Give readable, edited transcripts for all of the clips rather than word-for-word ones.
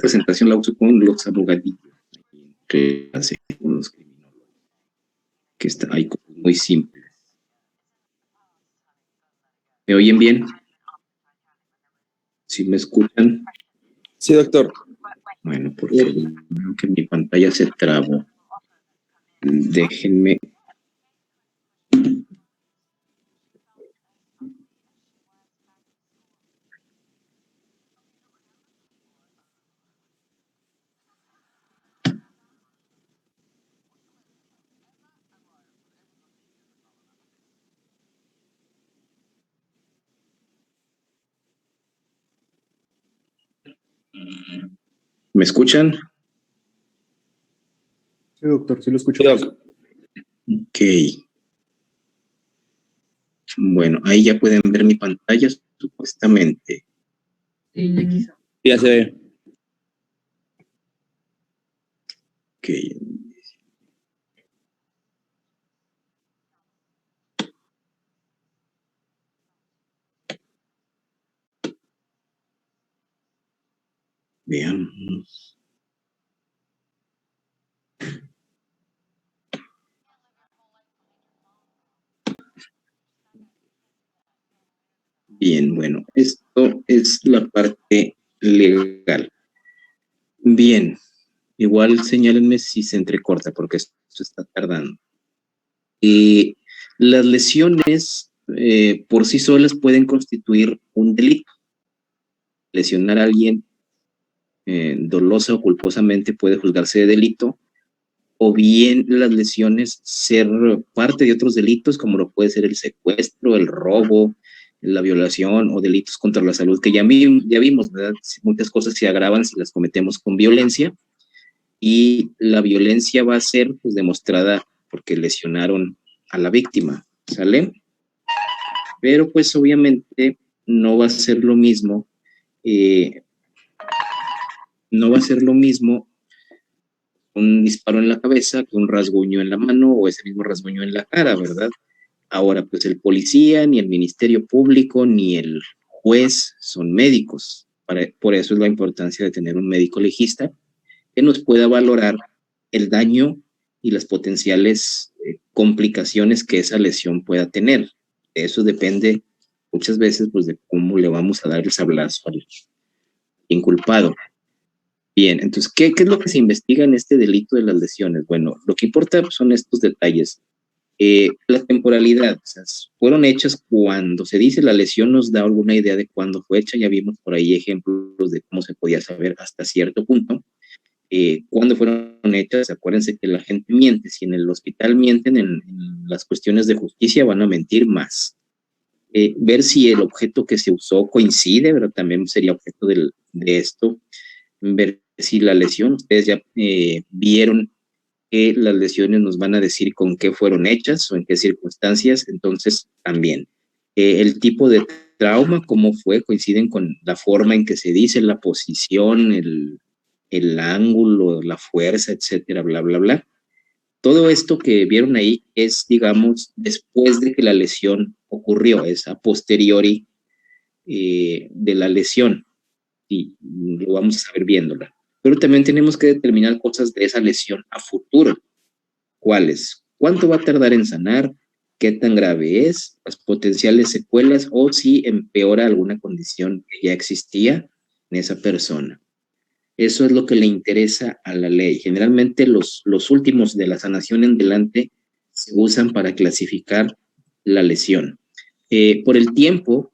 presentación la uso con los abogadillos, que hace con los criminólogos, que está ahí muy simple. ¿Me oyen bien? ¿Sí me escuchan? Sí, doctor. Bueno, porque veo que mi pantalla se trabó. Déjenme. ¿Me escuchan? Sí, doctor, sí lo escucho. Ok. Bueno, ahí ya pueden ver mi pantalla, supuestamente. Sí, ya se ve. Ok. Veamos. Bien, bueno, esto es la parte legal. Bien, igual señálenme si se entrecorta, porque esto está tardando. Las lesiones por sí solas pueden constituir un delito. Lesionar a alguien dolosa o culposamente puede juzgarse de delito, o bien las lesiones ser parte de otros delitos, como lo puede ser el secuestro, el robo, la violación o delitos contra la salud, que ya vimos, ¿verdad? Muchas cosas se agravan si las cometemos con violencia, y la violencia va a ser pues demostrada porque lesionaron a la víctima, ¿sale? Pero pues obviamente no va a ser lo mismo, no va a ser lo mismo un disparo en la cabeza que un rasguño en la mano o ese mismo rasguño en la cara, ¿verdad? Ahora, pues el policía, ni el Ministerio Público, ni el juez son médicos. Por eso es la importancia de tener un médico legista que nos pueda valorar el daño y las potenciales complicaciones que esa lesión pueda tener. Eso depende muchas veces pues de cómo le vamos a dar el sablazo al inculpado. Bien, entonces, ¿qué es lo que se investiga en este delito de las lesiones? Bueno, lo que importa son estos detalles. La temporalidad, o sea, fueron hechas cuando se dice la lesión, nos da alguna idea de cuándo fue hecha. Ya vimos por ahí ejemplos de cómo se podía saber hasta cierto punto. Cuándo fueron hechas. Acuérdense que la gente miente. Si en el hospital mienten, en las cuestiones de justicia van a mentir más. Ver si el objeto que se usó coincide, pero también sería objeto de esto. Ver si la lesión, ustedes ya vieron que las lesiones nos van a decir con qué fueron hechas o en qué circunstancias, entonces también. El tipo de trauma, cómo fue, coinciden con la forma en que se dice, la posición, el ángulo, la fuerza, etcétera, bla, bla, bla. Todo esto que vieron ahí es, digamos, después de que la lesión ocurrió, es a posteriori de la lesión, y lo vamos a saber viéndola. Pero también tenemos que determinar cosas de esa lesión a futuro. ¿Cuáles? ¿Cuánto va a tardar en sanar? ¿Qué tan grave es? Las potenciales secuelas o si empeora alguna condición que ya existía en esa persona. Eso es lo que le interesa a la ley. Generalmente los últimos de la sanación en delante se usan para clasificar la lesión. Por el tiempo,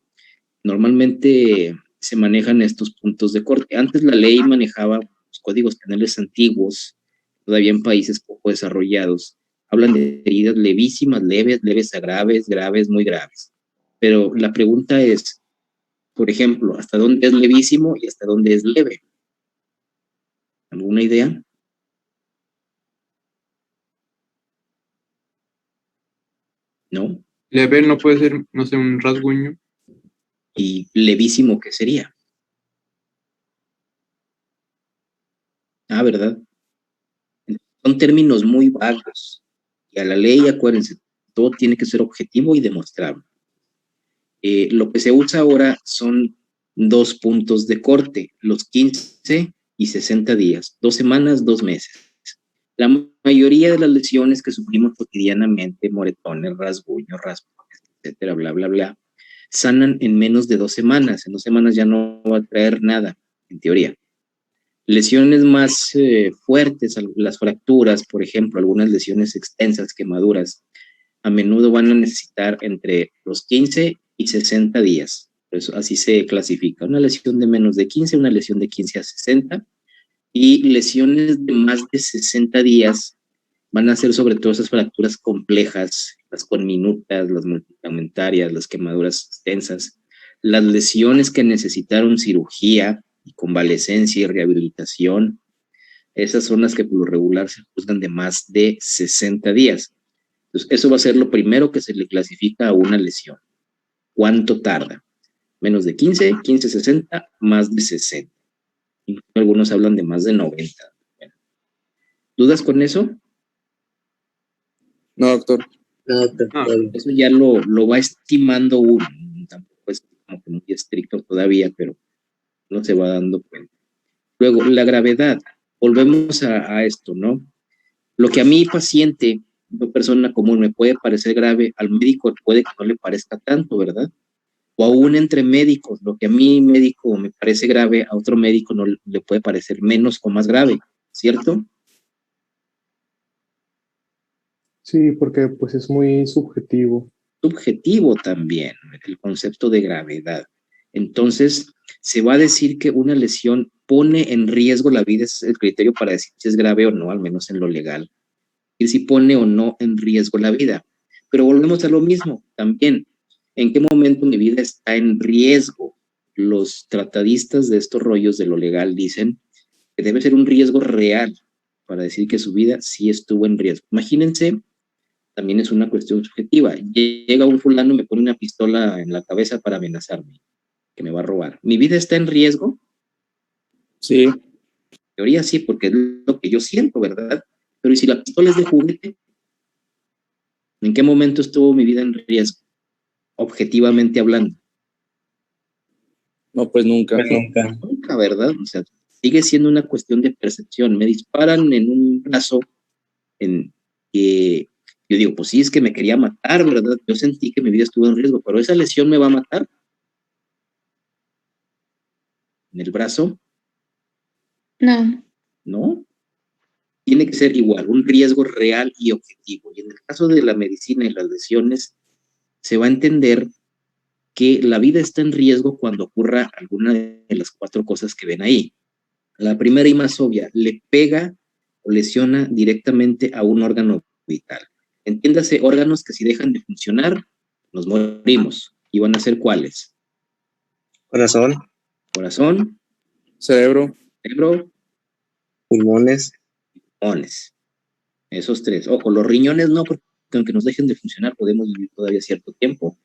normalmente se manejan estos puntos de corte. Antes la ley manejaba los códigos penales antiguos, todavía en países poco desarrollados. Hablan de heridas levísimas, leves, leves a graves, graves, muy graves. Pero la pregunta es, por ejemplo, ¿hasta dónde es levísimo y hasta dónde es leve? ¿Alguna idea? ¿No? Leve no puede ser, no sé, un rasguño. ¿Y levísimo qué sería? Ah, ¿verdad? Son términos muy vagos. Y a la ley, acuérdense, todo tiene que ser objetivo y demostrable. Lo que se usa ahora son dos puntos de corte, los 15 y 60 días, 2 semanas, 2 meses. La mayoría de las lesiones que sufrimos cotidianamente, moretones, rasguños, raspones, etcétera, bla, bla, bla, sanan en menos de 2 semanas. En 2 semanas ya no va a traer nada, en teoría. Lesiones más fuertes, las fracturas, por ejemplo, algunas lesiones extensas, quemaduras, a menudo van a necesitar entre los 15 y 60 días. Eso, así se clasifica. Una lesión de menos de 15, una lesión de 15 a 60, y lesiones de más de 60 días van a ser sobre todo esas fracturas complejas, las conminutas, las multifragmentarias, las quemaduras extensas, las lesiones que necesitaron cirugía y convalecencia y rehabilitación. Esas son las que por lo regular se juzgan de más de 60 días. Entonces, eso va a ser lo primero que se le clasifica a una lesión. ¿Cuánto tarda? Menos de 15, 15, 60, más de 60. Incluso algunos hablan de más de 90. Bueno, ¿dudas con eso? No, doctor. No, doctor. Eso ya lo va estimando uno. Tampoco es como que muy estricto todavía, pero no se va dando cuenta. Luego, la gravedad. Volvemos a esto, ¿no? Lo que a mi paciente, una persona común, me puede parecer grave, al médico puede que no le parezca tanto, ¿verdad? O aún entre médicos, lo que a mi médico me parece grave, a otro médico no le puede parecer menos o más grave, ¿cierto? Sí, porque pues es muy subjetivo. Subjetivo también, el concepto de gravedad. Entonces, se va a decir que una lesión pone en riesgo la vida, es el criterio para decir si es grave o no, al menos en lo legal, y si pone o no en riesgo la vida. Pero volvemos a lo mismo también. ¿En qué momento mi vida está en riesgo? Los tratadistas de estos rollos de lo legal dicen que debe ser un riesgo real para decir que su vida sí estuvo en riesgo. Imagínense, también es una cuestión subjetiva. Llega un fulano y me pone una pistola en la cabeza para amenazarme, que me va a robar. ¿Mi vida está en riesgo? Sí. En teoría sí, porque es lo que yo siento, ¿verdad? Pero ¿y si la pistola es de juguete? ¿En qué momento estuvo mi vida en riesgo? Objetivamente hablando. No, pues nunca. Nunca, ¿verdad? O sea, sigue siendo una cuestión de percepción. Me disparan en un brazo en que yo digo, pues sí, es que me quería matar, ¿verdad? Yo sentí que mi vida estuvo en riesgo, pero esa lesión me va a matar. En el brazo, No. ¿no? Tiene que ser igual, un riesgo real y objetivo. Y en el caso de la medicina y las lesiones, se va a entender que la vida está en riesgo cuando ocurra alguna de las 4 cosas que ven ahí. La primera y más obvia, le pega o lesiona directamente a un órgano vital. Entiéndase, órganos que si dejan de funcionar, nos morimos. ¿Y van a ser cuáles? Corazón, Corazón, Cerebro. cerebro, pulmones, pulmones. Esos 3. Ojo, los riñones no, porque aunque nos dejen de funcionar, podemos vivir todavía cierto tiempo.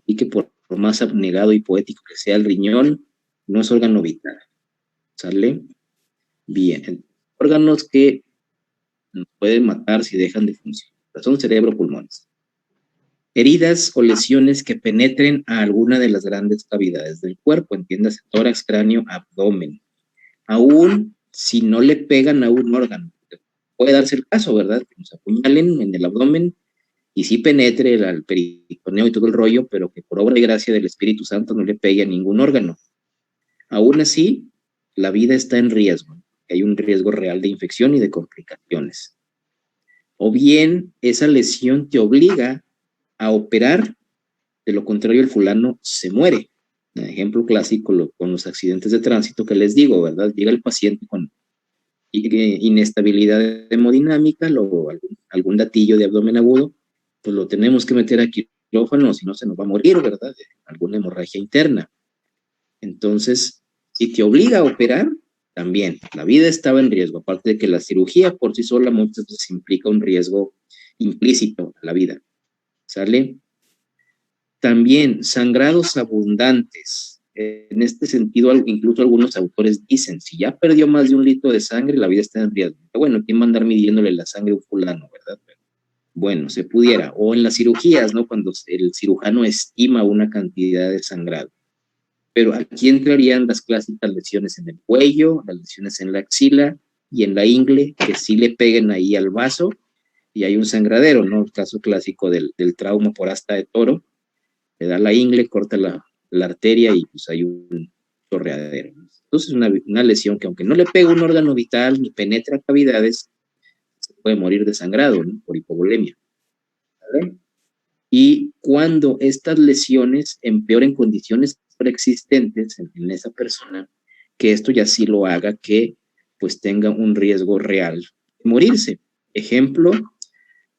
Y que por más abnegado y poético que sea el riñón, no es órgano vital. ¿Sale? Bien. Órganos que nos pueden matar si dejan de funcionar. Son cerebro, pulmones. Heridas o lesiones que penetren a alguna de las grandes cavidades del cuerpo, entiéndase, tórax, cráneo, abdomen. Aún si no le pegan a un órgano, puede darse el caso, ¿verdad? Que nos apuñalen en el abdomen y sí penetre al peritoneo y todo el rollo, pero que por obra y gracia del Espíritu Santo no le pegue a ningún órgano. Aún así, la vida está en riesgo. Hay un riesgo real de infección y de complicaciones. O bien, esa lesión te obliga a operar, de lo contrario el fulano se muere. Un ejemplo clásico con los accidentes de tránsito que les digo, ¿verdad? Llega el paciente con inestabilidad hemodinámica, luego algún datillo de abdomen agudo, pues lo tenemos que meter a quirófano, si no se nos va a morir, ¿verdad? De alguna hemorragia interna. Entonces, si te obliga a operar, también la vida estaba en riesgo, aparte de que la cirugía por sí sola muchas veces implica un riesgo implícito a la vida. ¿Sale? También sangrados abundantes. En este sentido, incluso algunos autores dicen, si ya perdió más de 1 litro de sangre, la vida está en riesgo. Bueno, ¿quién va a andar midiéndole la sangre a un fulano, verdad? Bueno, se pudiera. O en las cirugías, ¿no? Cuando el cirujano estima una cantidad de sangrado. pero aquí entrarían las clásicas lesiones en el cuello, las lesiones en la axila y en la ingle, que sí le peguen ahí al vaso y hay un sangradero, ¿no? El caso clásico del trauma por asta de toro, le da la ingle, corta la arteria y pues hay un chorreadero. Entonces una lesión que aunque no le pega un órgano vital ni penetra cavidades, se puede morir desangrado, ¿no? Por hipovolemia. ¿Vale? Y cuando estas lesiones empeoren condiciones preexistentes en esa persona, que esto ya sí lo haga que pues tenga un riesgo real de morirse. Ejemplo,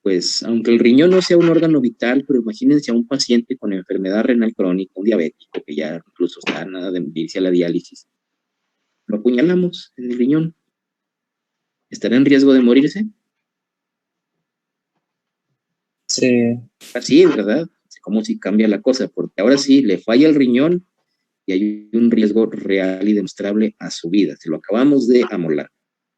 pues aunque el riñón no sea un órgano vital, pero imagínense a un paciente con enfermedad renal crónica, un diabético que ya incluso está a nada de irse a la diálisis, lo apuñalamos en el riñón, ¿estará en riesgo de morirse? Sí. Así, ¿verdad? Como si cambia la cosa, porque ahora sí le falla el riñón y hay un riesgo real y demostrable a su vida. Se lo acabamos de amolar.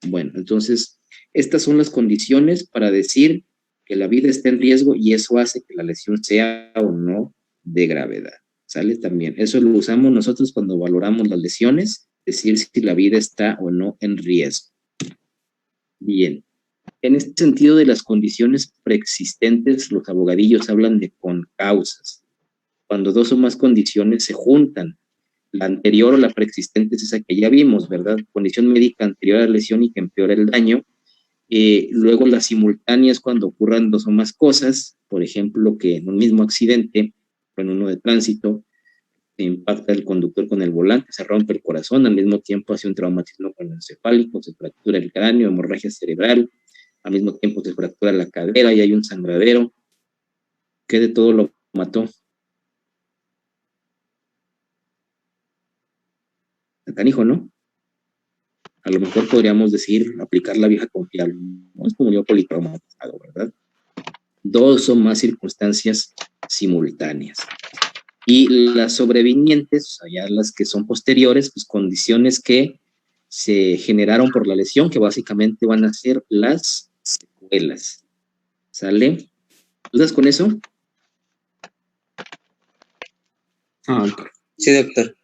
Bueno, entonces, estas son las condiciones para decir que la vida está en riesgo y eso hace que la lesión sea o no de gravedad. ¿Sale? También. Eso lo usamos nosotros cuando valoramos las lesiones, decir si la vida está o no en riesgo. Bien. En este sentido de las condiciones preexistentes, los abogadillos hablan de concausas. Cuando dos o más condiciones se juntan, la anterior o la preexistente es esa que ya vimos, ¿verdad? Condición médica anterior a la lesión y que empeora el daño. Luego las simultáneas cuando ocurran dos o más cosas, por ejemplo, que en un mismo accidente, o en uno de tránsito, se impacta el conductor con el volante, se rompe el corazón, al mismo tiempo hace un traumatismo craneoencefálico, se fractura el cráneo, hemorragia cerebral, al mismo tiempo se fractura la cadera y hay un sangradero. ¿Qué de todo lo mató? Canijo, ¿no? A lo mejor podríamos decir, aplicar la vieja confiable, ¿no? Es como yo politraumatizado, ¿verdad? Dos o más circunstancias simultáneas. Y las sobrevinientes, o sea, ya las que son posteriores, pues condiciones que se generaron por la lesión, que básicamente van a ser las secuelas. ¿Sale? ¿Dudas con eso? Doctor. Sí, doctor.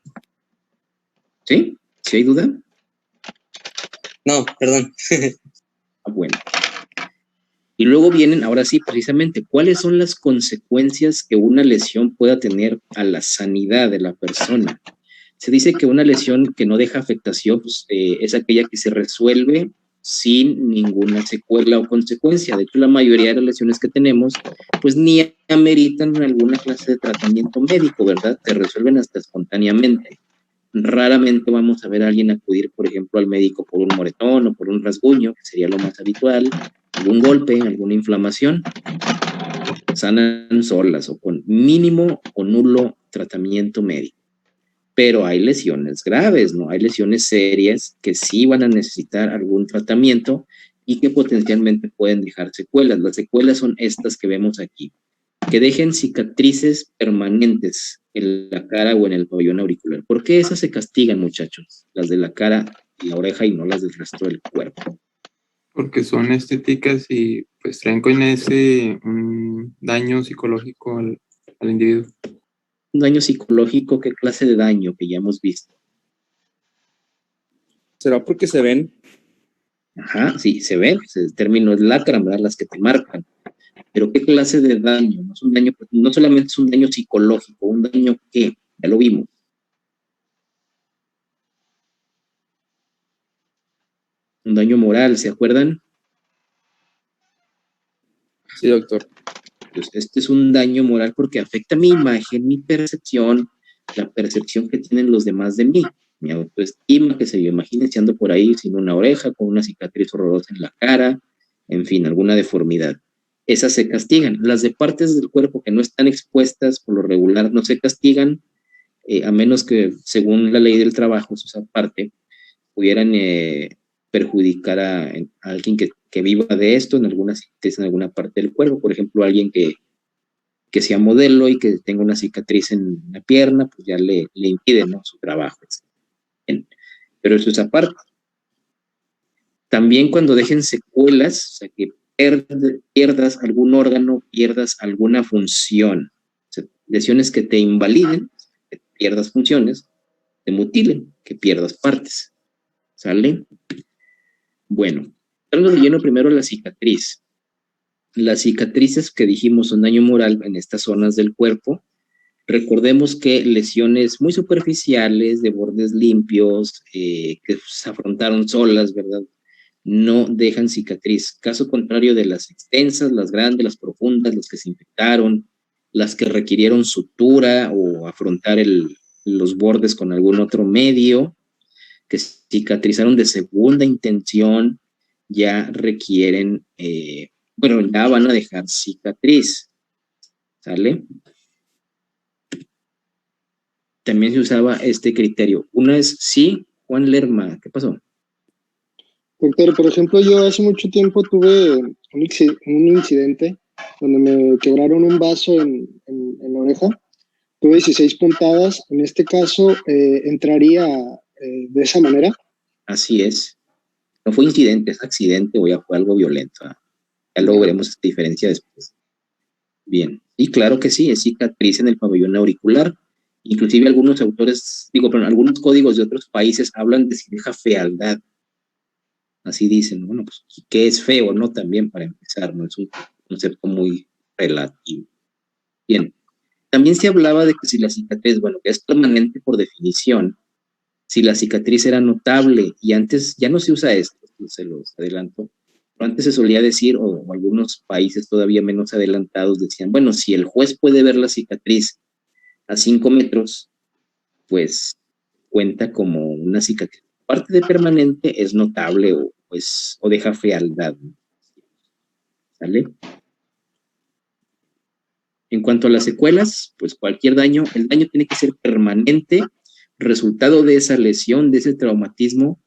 ¿Sí? ¿Sí hay duda? No, perdón. Bueno. Y luego vienen, ahora sí, precisamente, ¿cuáles son las consecuencias que una lesión pueda tener a la sanidad de la persona? Se dice que una lesión que no deja afectación pues, es aquella que se resuelve sin ninguna secuela o consecuencia. De hecho, la mayoría de las lesiones que tenemos, pues ni ameritan alguna clase de tratamiento médico, ¿verdad? Se resuelven hasta espontáneamente. Raramente vamos a ver a alguien acudir, por ejemplo, al médico por un moretón o por un rasguño, que sería lo más habitual, algún golpe, alguna inflamación. Sanan solas o con mínimo o nulo tratamiento médico. Pero hay lesiones graves, ¿no? Hay lesiones serias que sí van a necesitar algún tratamiento y que potencialmente pueden dejar secuelas. Las secuelas son estas que vemos aquí, que dejen cicatrices permanentes en la cara o en el pabellón auricular. ¿Por qué esas se castigan, muchachos? Las de la cara y la oreja y no las del resto del cuerpo. Porque son estéticas y pues traen con ese daño psicológico al individuo. Un daño psicológico, ¿qué clase de daño que ya hemos visto? ¿Será porque se ven? Ajá, sí, se ve, el término es lacra, ¿verdad? Las que te marcan. Pero ¿qué clase de daño? No es un daño, no solamente es un daño psicológico, un daño que, ya lo vimos. Un daño moral, ¿se acuerdan? Sí, doctor. Pues este es un daño moral porque afecta mi imagen, mi percepción, la percepción que tienen los demás de mí, mi autoestima, que se yo imaginen si ando por ahí sin una oreja, con una cicatriz horrorosa en la cara, en fin, alguna deformidad. Esas se castigan. Las de partes del cuerpo que no están expuestas por lo regular no se castigan, a menos que, según la ley del trabajo, esa parte, pudieran perjudicar a alguien que viva de esto en alguna parte del cuerpo. Por ejemplo, alguien que sea modelo y que tenga una cicatriz en la pierna, pues ya le impide, ¿no?, su trabajo. Bien. Pero eso es aparte. También cuando dejen secuelas, o sea, que pierdas algún órgano, pierdas alguna función, o sea, lesiones que te invaliden, que pierdas funciones, te mutilen, que pierdas partes. ¿Sale? Bueno, entrando de lleno primero la cicatriz. Las cicatrices que dijimos son daño moral en estas zonas del cuerpo. Recordemos que lesiones muy superficiales, de bordes limpios, que se afrontaron solas, ¿verdad? No dejan cicatriz. Caso contrario de las extensas, las grandes, las profundas, las que se infectaron, las que requirieron sutura o afrontar los bordes con algún otro medio, que cicatrizaron de segunda intención, ya requieren, ya van a dejar cicatriz. ¿Sale? También se usaba este criterio. Una es, sí, Juan Lerma, ¿qué pasó? Doctor, por ejemplo, yo hace mucho tiempo tuve un incidente donde me quebraron un vaso en la oreja. Tuve 16 puntadas. En este caso, ¿entraría de esa manera? Así es. No fue incidente, es accidente o ya fue algo violento. Ya luego veremos esta diferencia después. Bien. Y claro que sí, es cicatriz en el pabellón auricular. Inclusive algunos autores, algunos códigos de otros países hablan de si deja fealdad. Así dicen, bueno, pues, ¿qué es feo, no? También para empezar, ¿no? Es un concepto muy relativo. Bien. También se hablaba de que si la cicatriz, bueno, que es permanente por definición, si la cicatriz era notable, y antes ya no se usa esto, se los adelanto, pero antes se solía decir, o algunos países todavía menos adelantados decían, bueno, si el juez puede ver la cicatriz a 5 metros, pues cuenta como una cicatriz. Parte de permanente es notable o deja fealdad. ¿Sale? En cuanto a las secuelas, pues cualquier daño, el daño tiene que ser permanente, resultado de esa lesión, de ese traumatismo,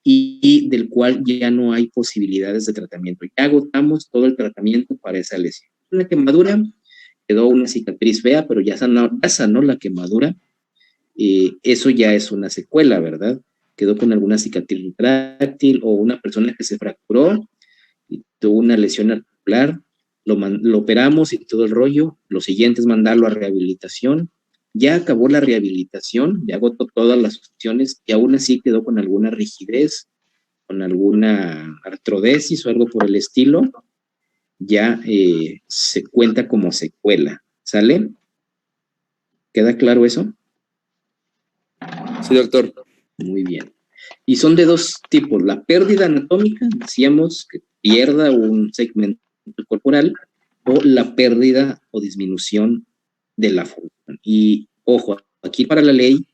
y del cual ya no hay posibilidades de tratamiento. Ya agotamos todo el tratamiento para esa lesión. Una quemadura, quedó una cicatriz fea, pero ya sanó la quemadura. Eso ya es una secuela, ¿verdad? Quedó con alguna cicatriz retráctil o una persona que se fracturó y tuvo una lesión articular, lo operamos y todo el rollo. Lo siguiente es mandarlo a rehabilitación. Ya acabó la rehabilitación, ya agotó todas las opciones y aún así quedó con alguna rigidez, con alguna artrodesis o algo por el estilo. Ya se cuenta como secuela. ¿Sale? ¿Queda claro eso? Sí, doctor. Muy bien. Y son de dos tipos. La pérdida anatómica, decíamos que pierda un segmento corporal, o la pérdida o disminución de la función. Y ojo, aquí para la ley,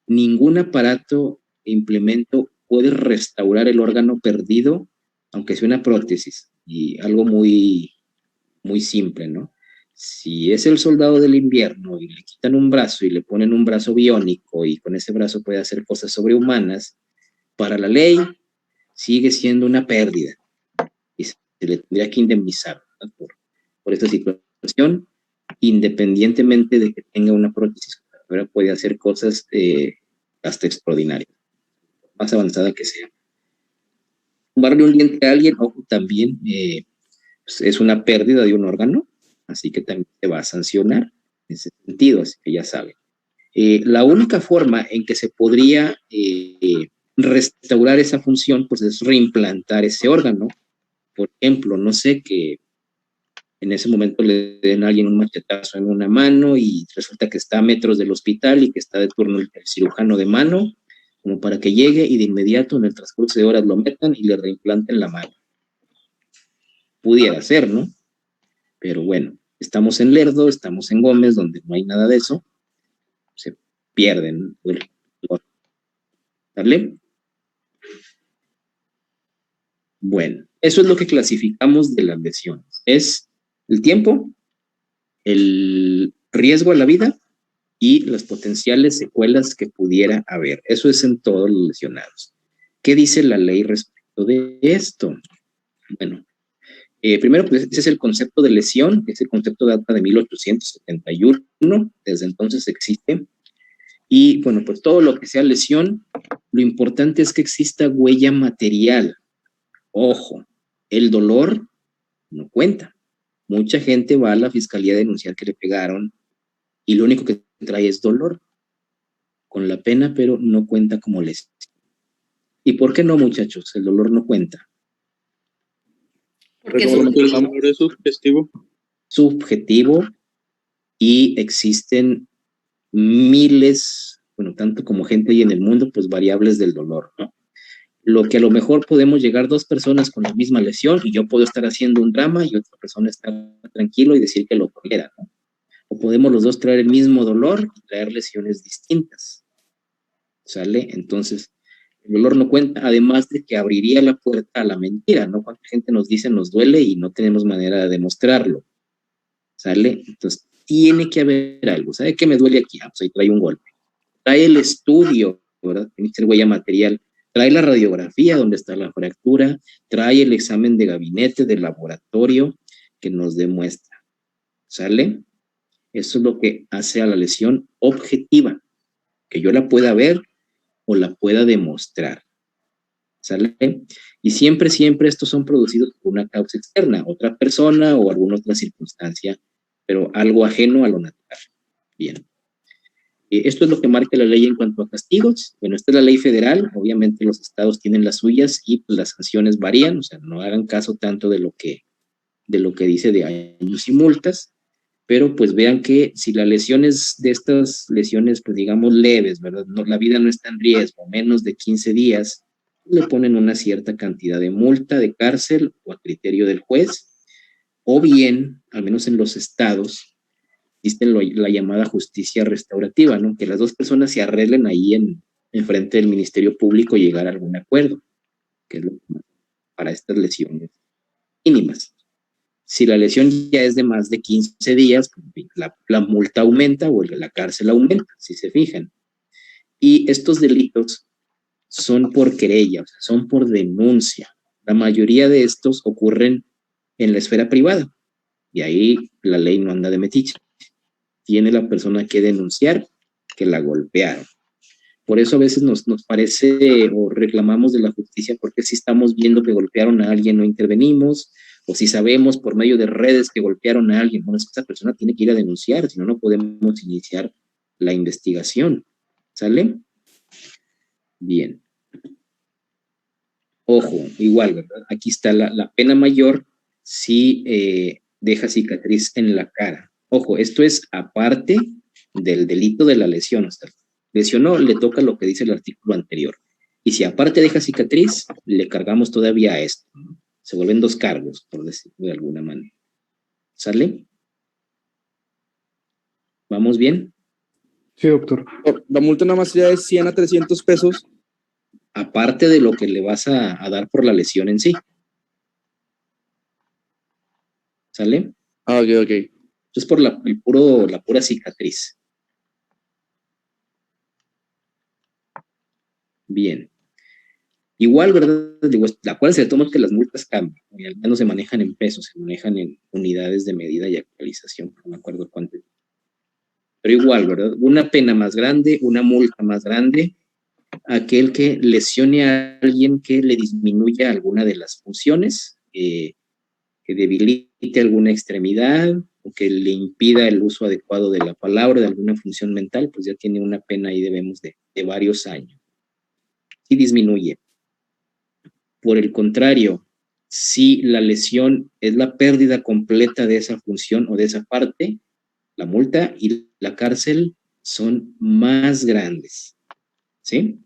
ningún aparato e implemento puede restaurar el órgano perdido, aunque sea una prótesis. Y algo muy, muy simple, ¿no? Si es el soldado del invierno y le quitan un brazo y le ponen un brazo biónico y con ese brazo puede hacer cosas sobrehumanas, para la ley sigue siendo una pérdida y se le tendría que indemnizar, ¿no? por esta situación, independientemente de que tenga una prótesis, puede hacer cosas hasta extraordinarias, más avanzada que sea. Tumbarle un diente a alguien, ojo, también pues es una pérdida de un órgano, así que también se va a sancionar en ese sentido, así que ya saben. La única forma en que se podría restaurar esa función, pues es reimplantar ese órgano. Por ejemplo, no sé, que en ese momento le den a alguien un machetazo en una mano y resulta que está a metros del hospital y que está de turno el cirujano de mano, como para que llegue y de inmediato en el transcurso de horas lo metan y le reimplanten la mano. Pudiera ser, ¿no? Pero bueno, estamos en Lerdo, estamos en Gómez, donde no hay nada de eso, se pierden. ¿Sale? Bueno, eso es lo que clasificamos de las lesiones. Es el tiempo, el riesgo a la vida y las potenciales secuelas que pudiera haber. Eso es en todos los lesionados. ¿Qué dice la ley respecto de esto? Bueno, primero, pues ese es el concepto de lesión. Ese concepto data de 1871. Desde entonces existe. Y bueno, pues todo lo que sea lesión, lo importante es que exista huella material. Ojo, el dolor no cuenta. Mucha gente va a la fiscalía a denunciar que le pegaron y lo único que trae es dolor. con la pena, pero no cuenta como lesión. ¿Y por qué no, muchachos? El dolor no cuenta. Porque Porque el dolor es sugestivo. Subjetivo, y existen miles, bueno, tanto como gente hay en el mundo, pues variables del dolor, ¿no? Lo que a lo mejor podemos llegar dos personas con la misma lesión y yo puedo estar haciendo un drama y otra persona está tranquilo y decir que lo tolera, ¿no? O podemos los dos traer el mismo dolor y traer lesiones distintas, ¿sale? Entonces, el dolor no cuenta, además de que abriría la puerta a la mentira, ¿no? Cuánta gente nos dice nos duele y no tenemos manera de demostrarlo, ¿sale? Entonces, tiene que haber algo. ¿Sabe qué me duele aquí? Ah, pues ahí trae un golpe. Trae el estudio, ¿verdad? Tiene que ser huella material. Trae la radiografía donde está la fractura. Trae el examen de gabinete, de laboratorio que nos demuestra. ¿Sale? Eso es lo que hace a la lesión objetiva. Que yo la pueda ver o la pueda demostrar. ¿Sale? Y siempre, siempre estos son producidos por una causa externa, otra persona o alguna otra circunstancia, pero algo ajeno a lo natural. Bien. Esto es lo que marca la ley en cuanto a castigos. Bueno, esta es la ley federal, obviamente los estados tienen las suyas y pues, las sanciones varían, o sea, no hagan caso tanto de lo que dice de años y multas, pero pues vean que si la lesión es de estas lesiones, pues digamos leves, ¿verdad? No, la vida no está en riesgo, menos de 15 días, le ponen una cierta cantidad de multa, de cárcel o a criterio del juez, o bien, al menos en los estados, existe la llamada justicia restaurativa, ¿no? Que las dos personas se arreglen ahí en frente del Ministerio Público y llegar a algún acuerdo, que es lo para estas lesiones mínimas. Si la lesión ya es de más de 15 días, la multa aumenta o la cárcel aumenta, si se fijan. Y estos delitos son por querella, o sea, son por denuncia. La mayoría de estos ocurren en la esfera privada y ahí la ley no anda de metiche. Tiene la persona que denunciar que la golpearon. Por eso a veces nos parece o reclamamos de la justicia porque si estamos viendo que golpearon a alguien no intervenimos, o si sabemos por medio de redes que golpearon a alguien, bueno, es que esa persona tiene que ir a denunciar, si no, no podemos iniciar la investigación. ¿Sale? Bien. Ojo, igual, ¿verdad? Aquí está la pena mayor si deja cicatriz en la cara. Ojo, esto es aparte del delito de la lesión. O sea, lesionó, le toca lo que dice el artículo anterior. Y si aparte deja cicatriz, le cargamos todavía a esto, ¿no? Se vuelven dos cargos, por decirlo de alguna manera. ¿Sale? ¿Vamos bien? Sí, doctor. La multa nada más sería de 100 a 300 pesos. Aparte de lo que le vas a dar por la lesión en sí. ¿Sale? Ah, ok, ok. Es por la pura cicatriz. Bien. Igual, ¿verdad? Digo, acuérdense de todos que las multas cambian. Ya no se manejan en pesos, se manejan en unidades de medida y actualización. No me acuerdo cuánto. Pero igual, ¿verdad? Una pena más grande, una multa más grande, aquel que lesione a alguien que le disminuya alguna de las funciones, que debilite alguna extremidad o que le impida el uso adecuado de la palabra, de alguna función mental, pues ya tiene una pena ahí, debemos de varios años. Y disminuye. Por el contrario, si la lesión es la pérdida completa de esa función o de esa parte, la multa y la cárcel son más grandes, ¿sí?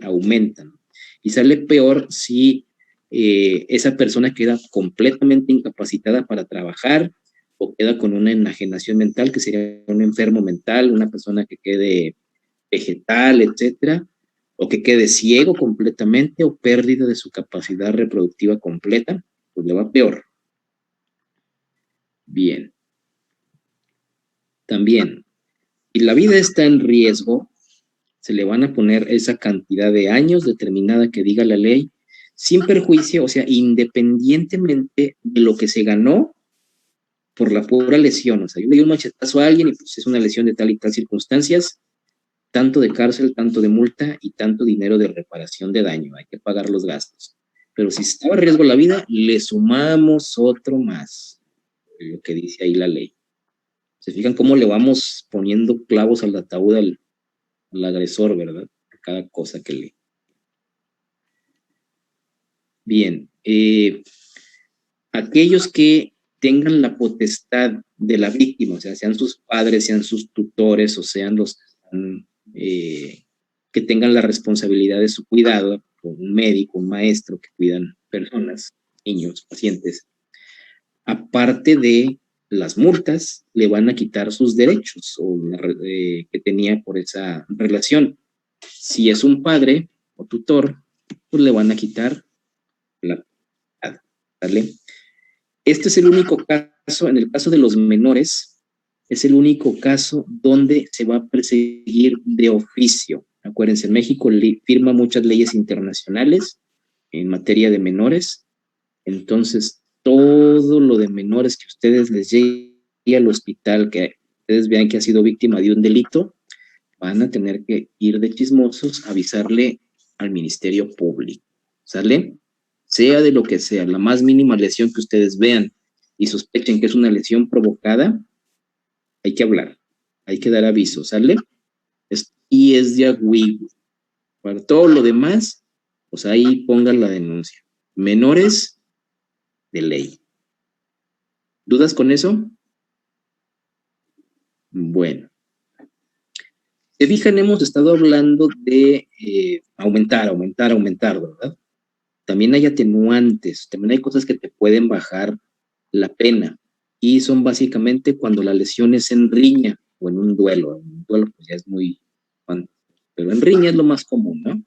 Aumentan. Y sale peor si esa persona queda completamente incapacitada para trabajar o queda con una enajenación mental, que sería un enfermo mental, una persona que quede vegetal, etcétera, o que quede ciego completamente o pérdida de su capacidad reproductiva completa, pues le va peor. Bien. También, si la vida está en riesgo, se le van a poner esa cantidad de años determinada que diga la ley, sin perjuicio, o sea, independientemente de lo que se ganó por la pura lesión. O sea, yo le di un machetazo a alguien y pues es una lesión de tal y tal circunstancias, tanto de cárcel, tanto de multa y tanto dinero de reparación de daño. Hay que pagar los gastos. Pero si estaba en riesgo la vida, le sumamos otro más, lo que dice ahí la ley. Se fijan cómo le vamos poniendo clavos al ataúd al agresor, ¿verdad? A cada cosa que le... Bien, aquellos que tengan la potestad de la víctima, o sea, sean sus padres, sean sus tutores, o sean los que tengan la responsabilidad de su cuidado, un médico, un maestro que cuidan personas, niños, pacientes, aparte de las multas, le van a quitar sus derechos que tenía por esa relación. Si es un padre o tutor, pues le van a quitar la potestad, ¿vale? Este es el único caso, en el caso de los menores, es el único caso donde se va a perseguir de oficio. Acuérdense, en México firma muchas leyes internacionales en materia de menores, entonces todo lo de menores que ustedes les llegue al hospital, que ustedes vean que ha sido víctima de un delito, van a tener que ir de chismosos a avisarle al Ministerio Público, ¿sale? Sea de lo que sea, la más mínima lesión que ustedes vean y sospechen que es una lesión provocada, hay que hablar, hay que dar aviso, ¿sale? Y es de agüigo. Para todo lo demás, pues ahí pongan la denuncia. Menores de ley. ¿Dudas con eso? Bueno. Se fijan, hemos estado hablando de aumentar, ¿verdad? También hay atenuantes, también hay cosas que te pueden bajar la pena, y son básicamente cuando la lesión es en riña o en un duelo. En un duelo pues ya es muy... Pero en riña es lo más común, ¿no?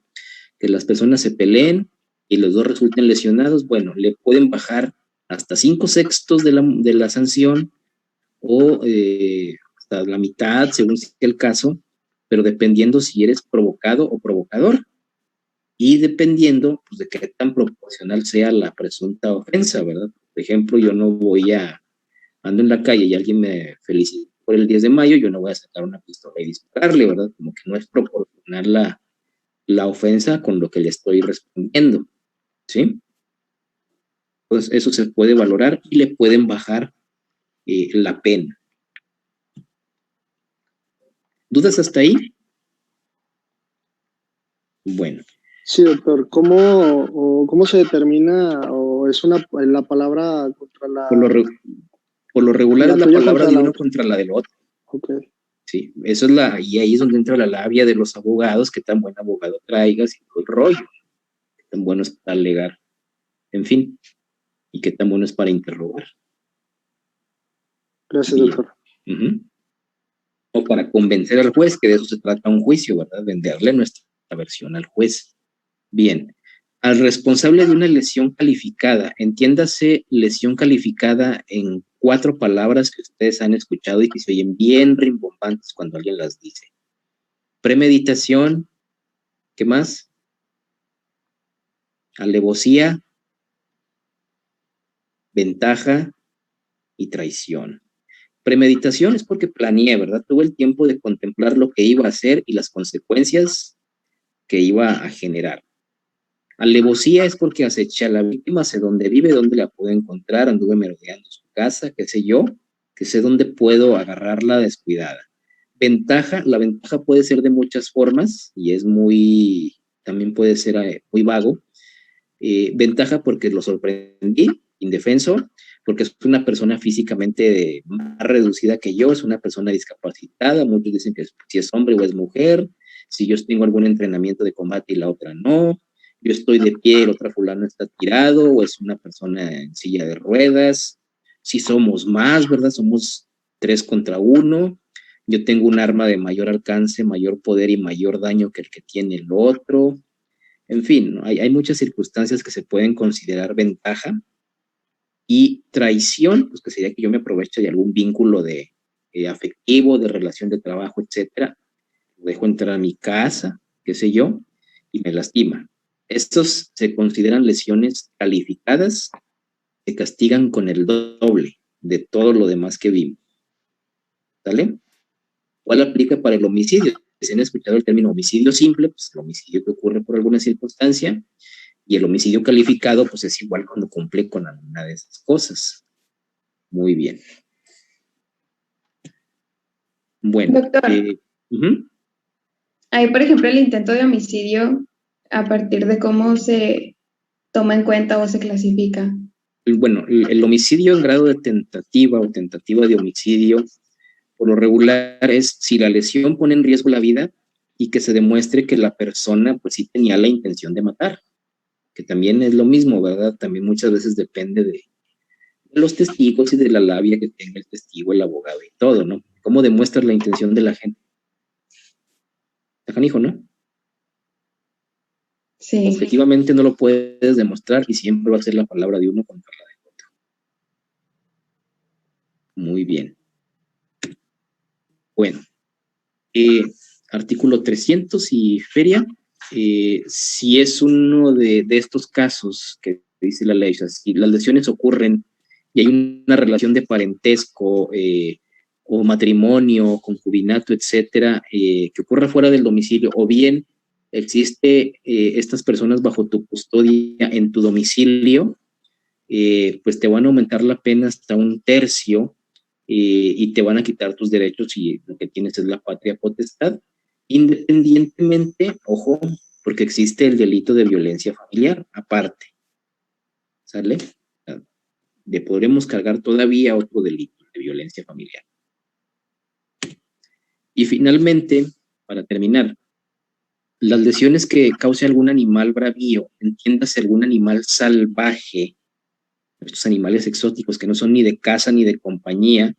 Que las personas se peleen y los dos resulten lesionados, bueno, le pueden bajar hasta 5/6 de la sanción o hasta la mitad, según sea el caso, pero dependiendo si eres provocado o provocador y dependiendo pues, de qué tan proporcional sea la presunta ofensa, ¿verdad? Por ejemplo, yo no voy ando en la calle y alguien me felicita por el 10 de mayo, yo no voy a sacar una pistola y dispararle, ¿verdad? Como que no es proporcional la ofensa con lo que le estoy respondiendo, ¿sí? Pues eso se puede valorar y le pueden bajar la pena. ¿Dudas hasta ahí? Bueno. Sí, doctor. ¿Cómo se determina o es la palabra contra la... Por lo regular es la palabra de uno contra la del otro. Ok. Sí, eso es y ahí es donde entra la labia de los abogados, qué tan buen abogado traigas y todo el rollo, qué tan bueno es para alegar, en fin, y qué tan bueno es para interrogar. Gracias, bien. Doctor. O para convencer al juez, que de eso se trata un juicio, ¿verdad? Venderle nuestra versión al juez. Bien, al responsable de una lesión calificada, entiéndase lesión calificada en 4 palabras que ustedes han escuchado y que se oyen bien rimbombantes cuando alguien las dice. Premeditación, ¿qué más? Alevosía, ventaja y traición. Premeditación es porque planeé, ¿verdad? Tuve el tiempo de contemplar lo que iba a hacer y las consecuencias que iba a generar. Alevosía es porque aceché a la víctima, sé dónde vive, dónde la puedo encontrar, anduve merodeando su casa, qué sé yo, que sé dónde puedo agarrarla descuidada. Ventaja, la ventaja puede ser de muchas formas y es también puede ser muy vago. Ventaja porque lo sorprendí, indefenso, porque es una persona físicamente más reducida que yo, es una persona discapacitada, muchos dicen que si es hombre o es mujer, si yo tengo algún entrenamiento de combate y la otra no, yo estoy de pie, el otro fulano está tirado, o es una persona en silla de ruedas, si somos más, ¿verdad? Somos 3 contra 1, yo tengo un arma de mayor alcance, mayor poder y mayor daño que el que tiene el otro. En fin, hay muchas circunstancias que se pueden considerar ventaja. Y traición, pues que sería que yo me aprovecho de algún vínculo afectivo, de relación de trabajo, etcétera, lo dejo entrar a mi casa, qué sé yo, y me lastima. Estos se consideran lesiones calificadas, se castigan con el doble de todo lo demás que vimos. ¿Sale? ¿Cuál aplica para el homicidio? Si han escuchado el término homicidio simple, pues el homicidio que ocurre por alguna circunstancia, y el homicidio calificado, pues es igual cuando cumple con alguna de esas cosas. Muy bien. Bueno, Doctor. ujú. Ahí, por ejemplo, el intento de homicidio, a partir de cómo se toma en cuenta o se clasifica. Bueno, el homicidio en grado de tentativa o tentativa de homicidio, por lo regular es si la lesión pone en riesgo la vida y que se demuestre que la persona pues sí tenía la intención de matar, que también es lo mismo, ¿verdad? También muchas veces depende de los testigos y de la labia que tenga el testigo, el abogado y todo, ¿no? ¿Cómo demuestras la intención de la gente? Está canijo, ¿no? Sí. Objetivamente no lo puedes demostrar y siempre va a ser la palabra de uno contra la de otro. Muy bien. Bueno, artículo 300 y feria. Si es uno de estos casos que dice la ley, o sea, si las lesiones ocurren y hay una relación de parentesco o matrimonio, concubinato, etcétera, que ocurra fuera del domicilio, o bien existe estas personas bajo tu custodia en tu domicilio, pues te van a aumentar la pena hasta 1/3 y te van a quitar tus derechos si lo que tienes es la patria potestad, independientemente, ojo, porque existe el delito de violencia familiar aparte, ¿sale? Le podremos cargar todavía otro delito de violencia familiar. Y finalmente, para terminar, las lesiones que cause algún animal bravío, entiéndase algún animal salvaje, estos animales exóticos que no son ni de caza ni de compañía,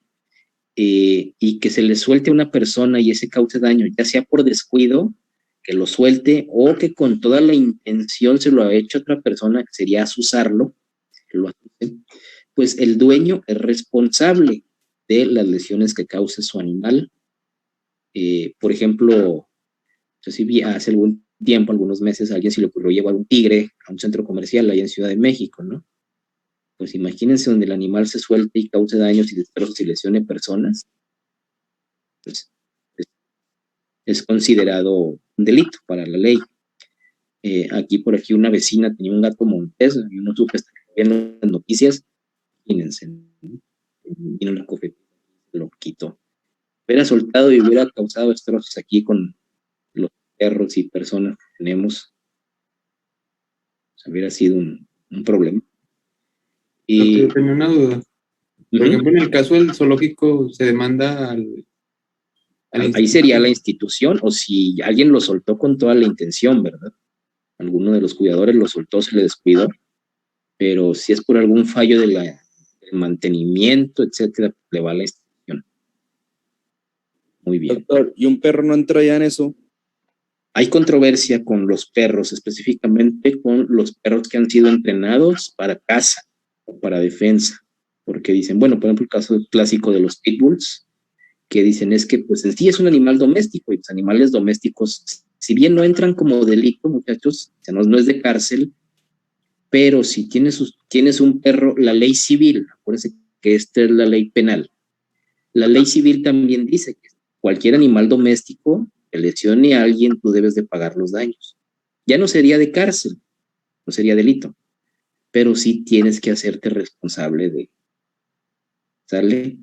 y que se le suelte a una persona y ese cause daño, ya sea por descuido, que lo suelte, o que con toda la intención se lo ha hecho otra persona, que sería asusarlo, que lo asuse, pues el dueño es responsable de las lesiones que cause su animal. Por ejemplo, yo sí vi hace algún tiempo, algunos meses, a alguien se le ocurrió llevar un tigre a un centro comercial allá en Ciudad de México, ¿no? Pues imagínense donde el animal se suelte y cause daños y destrozos y lesione personas, pues es considerado un delito para la ley. Aquí por aquí una vecina tenía un gato montés, yo no supe hasta que viendo las noticias, imagínense, vino la cofetilla, lo quitó. Hubiera soltado y hubiera causado destrozos aquí con los perros y personas que tenemos, pues hubiera sido un problema. Y Yo tenía una duda. Por ejemplo, en el caso del zoológico, se demanda al ahí sería la institución, o si alguien lo soltó con toda la intención, ¿verdad? Alguno de los cuidadores lo soltó, se le descuidó, pero si es por algún fallo del mantenimiento, etcétera, le va a la institución. Muy bien. Doctor, ¿y un perro no entra ya en eso? Hay controversia con los perros, específicamente con los perros que han sido entrenados para caza o para defensa, porque dicen, bueno, por ejemplo, el caso clásico de los pitbulls, que dicen es que pues en sí es un animal doméstico y los animales domésticos, si bien no entran como delito, muchachos, o sea, no es de cárcel, pero si tienes un perro, la ley civil, acuérdense que esta es la ley penal, la ley civil también dice que cualquier animal doméstico que lesione a alguien, tú debes de pagar los daños. Ya no sería de cárcel, no sería delito, pero sí tienes que hacerte responsable de, ¿sale?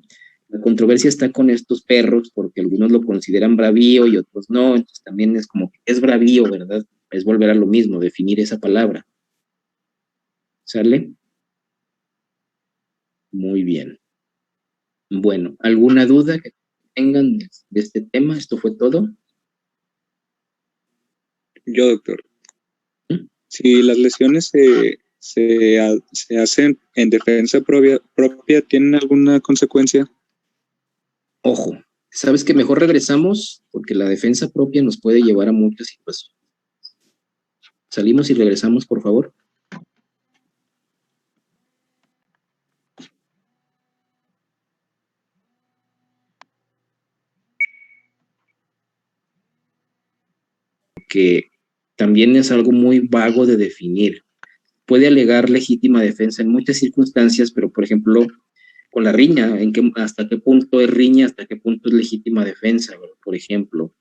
La controversia está con estos perros porque algunos lo consideran bravío y otros no, entonces también es como que es bravío, ¿verdad? Es volver a lo mismo, definir esa palabra. ¿Sale? Muy bien. Bueno, ¿alguna duda que tengan de este tema? ¿Esto fue todo? Yo, doctor. ¿Mm? Si las lesiones se hacen en defensa propia, ¿tienen alguna consecuencia? Ojo, ¿sabes que mejor regresamos? Porque la defensa propia nos puede llevar a muchas situaciones. Salimos y regresamos, por favor. Que también es algo muy vago de definir. Puede alegar legítima defensa en muchas circunstancias, pero por ejemplo, con la riña, hasta qué punto es riña, hasta qué punto es legítima defensa, por ejemplo.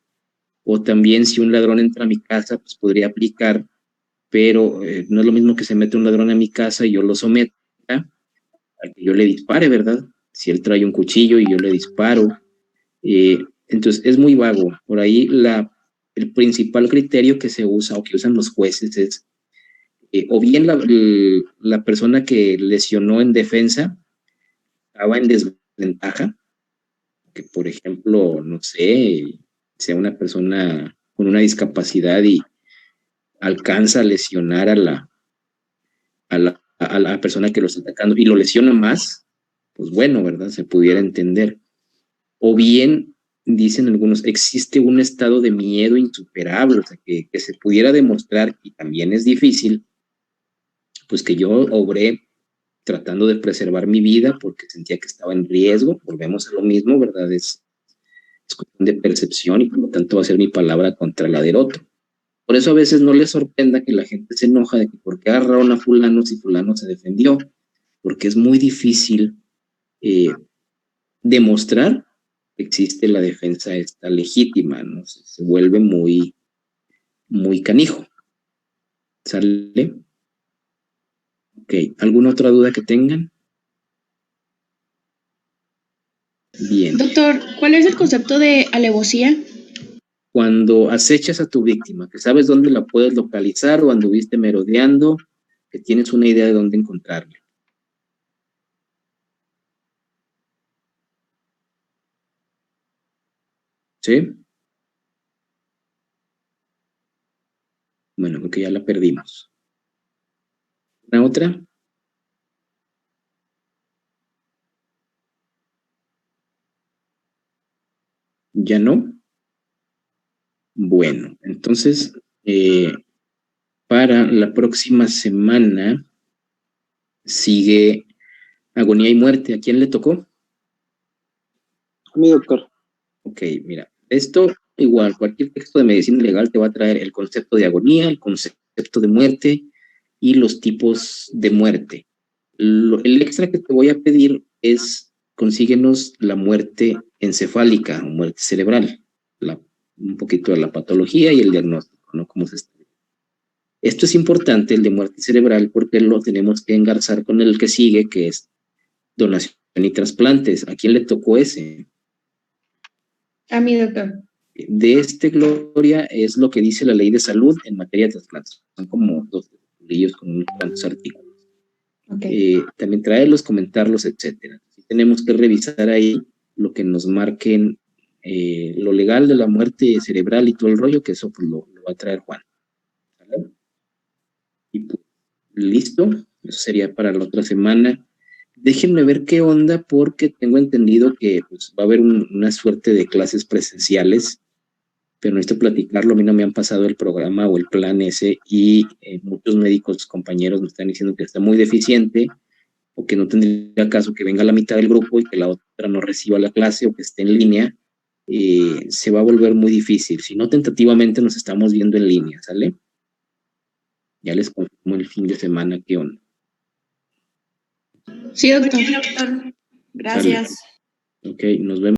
O también si un ladrón entra a mi casa, pues podría aplicar, pero no es lo mismo que se mete un ladrón a mi casa y yo lo someta a que yo le dispare, ¿verdad? Si él trae un cuchillo y yo le disparo, Entonces, es muy vago. Por ahí el principal criterio que se usa o que usan los jueces es o bien la persona que lesionó en defensa estaba en desventaja, que por ejemplo, no sé, sea una persona con una discapacidad y alcanza a lesionar a la persona que lo está atacando y lo lesiona más, pues bueno, ¿verdad? Se pudiera entender. O bien, dicen algunos, existe un estado de miedo insuperable, o sea, que se pudiera demostrar, y también es difícil, pues que yo obré tratando de preservar mi vida porque sentía que estaba en riesgo. Volvemos a lo mismo, ¿verdad? Es cuestión de percepción y por lo tanto va a ser mi palabra contra la del otro. Por eso a veces no les sorprenda que la gente se enoja de que por qué agarraron a fulano si fulano se defendió, porque es muy difícil demostrar que existe la defensa esta legítima, ¿no? Se vuelve muy, muy canijo. ¿Sale? Ok, ¿alguna otra duda que tengan? Bien. Doctor, ¿cuál es el concepto de alevosía? Cuando acechas a tu víctima, que sabes dónde la puedes localizar o anduviste merodeando, que tienes una idea de dónde encontrarla. ¿Sí? Bueno, creo que ya la perdimos. ¿Una otra? ¿Ya no? Bueno, entonces, para la próxima semana sigue Agonía y Muerte. ¿A quién le tocó? A mi doctor. Ok, mira, esto igual, cualquier texto de medicina legal te va a traer el concepto de agonía, el concepto de muerte y los tipos de muerte. El extra que te voy a pedir es consíguenos la muerte encefálica o muerte cerebral, un poquito de la patología y el diagnóstico, ¿no? Cómo se está. Esto es importante, el de muerte cerebral, porque lo tenemos que engarzar con el que sigue, que es donación y trasplantes. ¿A quién le tocó ese? A mi doctor. De Gloria, es lo que dice la ley de salud en materia de trasplantes. Son como 2 libros con unos cuantos artículos. Okay. También traerlos, comentarlos, etcétera. Tenemos que revisar ahí lo que nos marquen lo legal de la muerte cerebral y todo el rollo, que eso pues, lo va a traer Juan. ¿Vale? Y pues, listo, eso sería para la otra semana. Déjenme ver qué onda, porque tengo entendido que pues, va a haber una suerte de clases presenciales, pero necesito platicarlo. A mí no me han pasado el programa o el plan ese, y muchos médicos compañeros me están diciendo que está muy deficiente, o que no tendría caso que venga la mitad del grupo y que la otra no reciba la clase o que esté en línea. Se va a volver muy difícil. Si no, tentativamente nos estamos viendo en línea, ¿sale? Ya les confirmo el fin de semana qué onda. Sí, doctor. Sí, doctor. Gracias. ¿Sale? Ok, nos vemos.